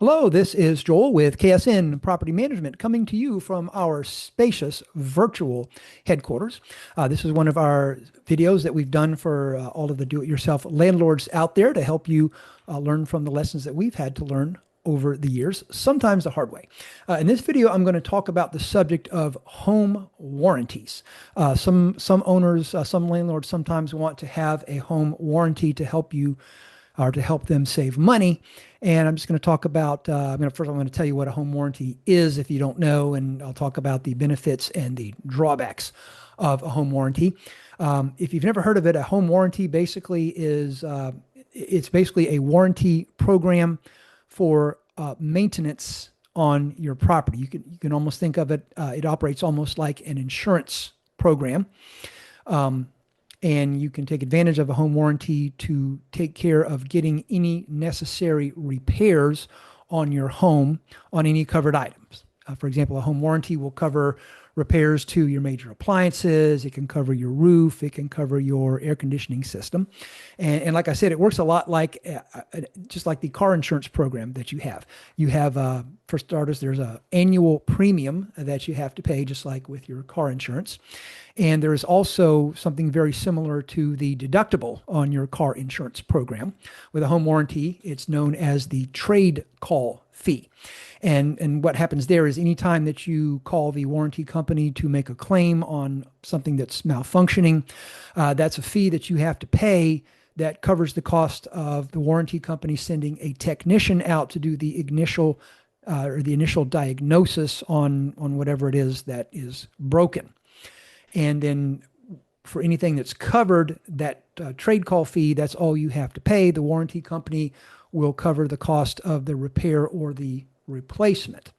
Hello, this is Joel with KSN Property Management coming to you from our spacious virtual headquarters. This is one of our videos that we've done for all of the do-it-yourself landlords out there to help you learn from the lessons that we've had to learn over the years, sometimes the hard way. In this video, I'm going to talk about the subject of home warranties. Some owners, some landlords sometimes want to have a home warranty to help you or to help them save money. And I'm just going to talk about, I'm going to tell you what a home warranty is if you don't know, and I'll talk about the benefits and the drawbacks of a home warranty. If you've never heard of it, a home warranty basically is, it's basically a warranty program for maintenance on your property. You can almost think of it, it operates almost like an insurance program. And you can take advantage of a home warranty to take care of getting any necessary repairs on your home on any covered items. For example, a home warranty will cover repairs to your major appliances. It can cover your roof. It can cover your air conditioning system. And like I said, it works a lot like just like the car insurance program that you have. You have, for starters, there's an annual premium that you have to pay, just like with your car insurance. And there is also something very similar to the deductible on your car insurance program. With a home warranty, it's known as the trade call fee. And what happens there is anytime that you call the warranty company to make a claim on something that's malfunctioning, that's a fee that you have to pay that covers the cost of the warranty company sending a technician out to do the initial diagnosis on whatever it is that is broken. And then for anything that's covered, that trade call fee, that's all you have to pay. The warranty company will cover the cost of the repair or the replacement.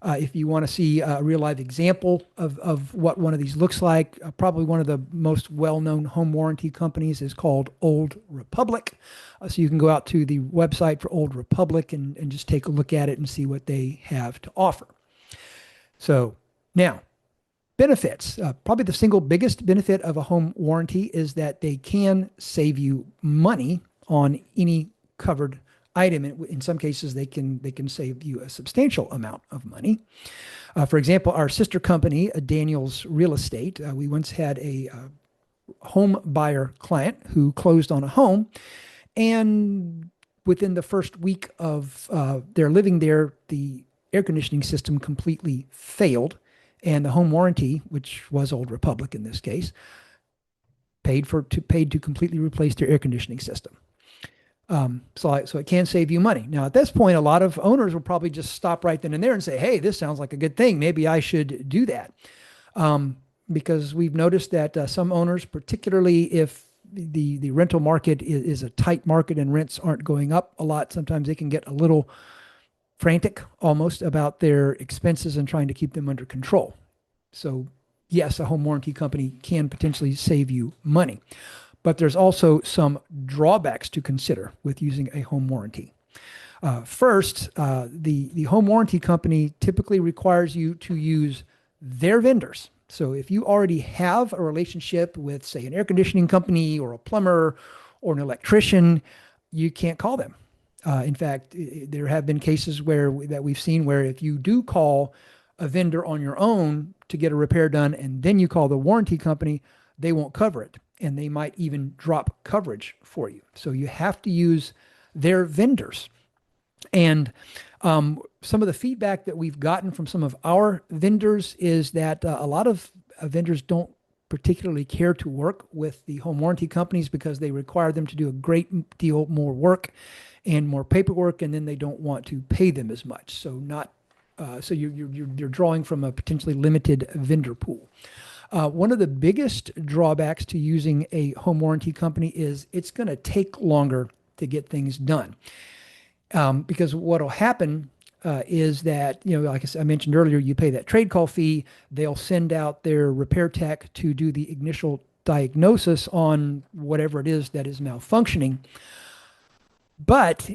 If you want to see a real live example of what one of these looks like, probably one of the most well-known home warranty companies is called Old Republic. So you can go out to the website for Old Republic and just take a look at it and see what they have to offer. So now, benefits. Probably the single biggest benefit of a home warranty is that they can save you money on any covered item. In some cases, they can save you a substantial amount of money. For example, our sister company, Daniels Real Estate, we once had a home buyer client who closed on a home, and within the first week of their living there, the air conditioning system completely failed, and the home warranty, which was Old Republic in this case, paid to completely replace their air conditioning system. So it can save you money. Now, at this point, a lot of owners will probably just stop right then and there and say, hey, this sounds like a good thing. Maybe I should do that. Because we've noticed that some owners, particularly if the rental market is a tight market and rents aren't going up a lot, sometimes they can get a little frantic almost about their expenses and trying to keep them under control. So, yes, a home warranty company can potentially save you money. But there's also some drawbacks to consider with using a home warranty. First, the home warranty company typically requires you to use their vendors. So if you already have a relationship with, say, an air conditioning company or a plumber or an electrician, you can't call them. In fact, there have been cases that we've seen where if you do call a vendor on your own to get a repair done and then you call the warranty company, they won't cover it. And they might even drop coverage for you. So you have to use their vendors. And some of the feedback that we've gotten from some of our vendors is that a lot of vendors don't particularly care to work with the home warranty companies because they require them to do a great deal more work and more paperwork, and then they don't want to pay them as much. So you're drawing from a potentially limited vendor pool. One of the biggest drawbacks to using a home warranty company is it's going to take longer to get things done. Because what will happen is that, like I mentioned earlier, you pay that trade call fee. They'll send out their repair tech to do the initial diagnosis on whatever it is that is malfunctioning. But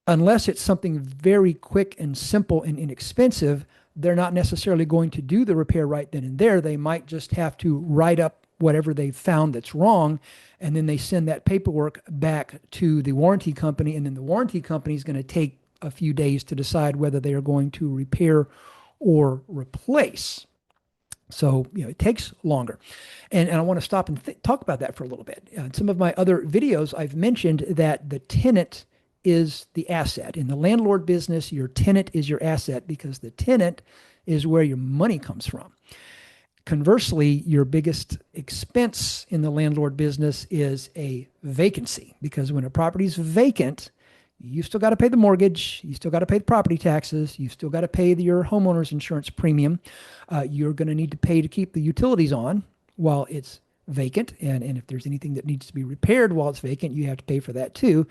unless it's something very quick and simple and inexpensive, they're not necessarily going to do the repair right then and there. They might just have to write up whatever they've found that's wrong, and then they send that paperwork back to the warranty company, and then the warranty company is going to take a few days to decide whether they are going to repair or replace. So, it takes longer. And I want to stop and talk about that for a little bit. In some of my other videos, I've mentioned that the tenant is the asset. In the landlord business, your tenant is your asset because the tenant is where your money comes from. Conversely, your biggest expense in the landlord business is a vacancy, because when a property is vacant, you still got to pay the mortgage, you still got to pay the property taxes, you still got to pay your homeowner's insurance premium. You're going to need to pay to keep the utilities on while it's vacant. And if there's anything that needs to be repaired while it's vacant, you have to pay for that too.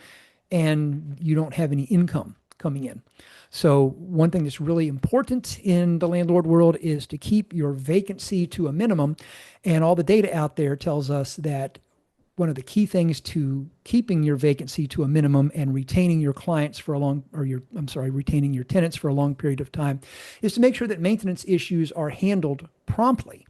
And you don't have any income coming in. So one thing that's really important in the landlord world is to keep your vacancy to a minimum. And all the data out there tells us that one of the key things to keeping your vacancy to a minimum and retaining your clients for a long, retaining your tenants for a long period of time is to make sure that maintenance issues are handled promptly.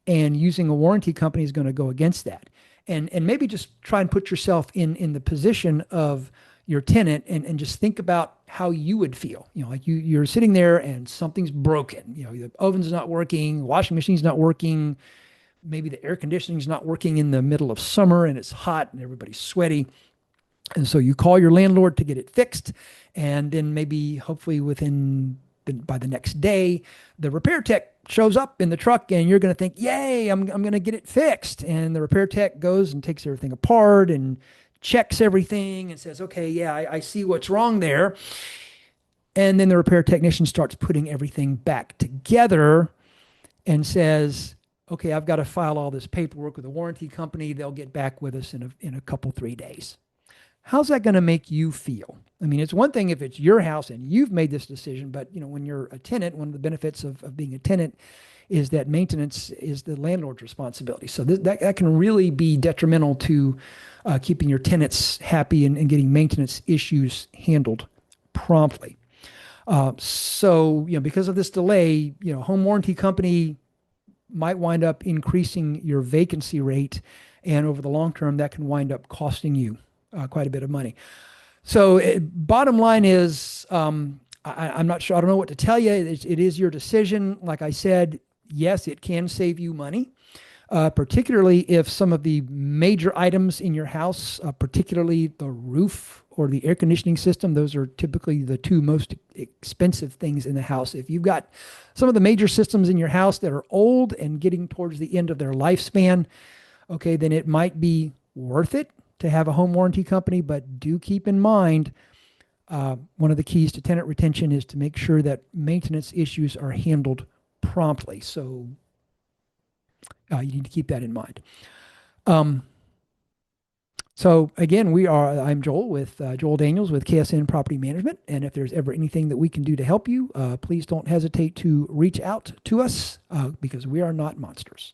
And using a warranty company is going to go against that. And maybe just try and put yourself in the position of your tenant and just think about how you would feel. Like you're sitting there and something's broken. The oven's not working, washing machine's not working, maybe the air conditioning's not working in the middle of summer and it's hot and everybody's sweaty. And so you call your landlord to get it fixed. And then maybe hopefully by the next day, the repair tech shows up in the truck and you're going to think, yay, I'm going to get it fixed. And the repair tech goes and takes everything apart and checks everything and says, okay, yeah, I see what's wrong there. And then the repair technician starts putting everything back together and says, okay, I've got to file all this paperwork with a warranty company. They'll get back with us in a couple, 3 days. How's that going to make you feel? I mean, it's one thing if it's your house and you've made this decision, but when you're a tenant, one of the benefits of being a tenant is that maintenance is the landlord's responsibility. So that can really be detrimental to keeping your tenants happy and getting maintenance issues handled promptly. So because of this delay, home warranty company might wind up increasing your vacancy rate, and over the long term, that can wind up costing you quite a bit of money. So bottom line is, I'm not sure. I don't know what to tell you. It is your decision. Like I said, yes, it can save you money, particularly if some of the major items in your house, particularly the roof or the air conditioning system, those are typically the two most expensive things in the house. If you've got some of the major systems in your house that are old and getting towards the end of their lifespan, okay, then it might be worth it to have a home warranty company. But do keep in mind, one of the keys to tenant retention is to make sure that maintenance issues are handled promptly. So you need to keep that in mind. So again, I'm Joel with Joel Daniels with KSN Property Management. And if there's ever anything that we can do to help you, please don't hesitate to reach out to us because we are not monsters.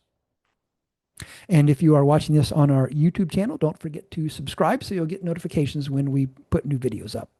And if you are watching this on our YouTube channel, don't forget to subscribe so you'll get notifications when we put new videos up.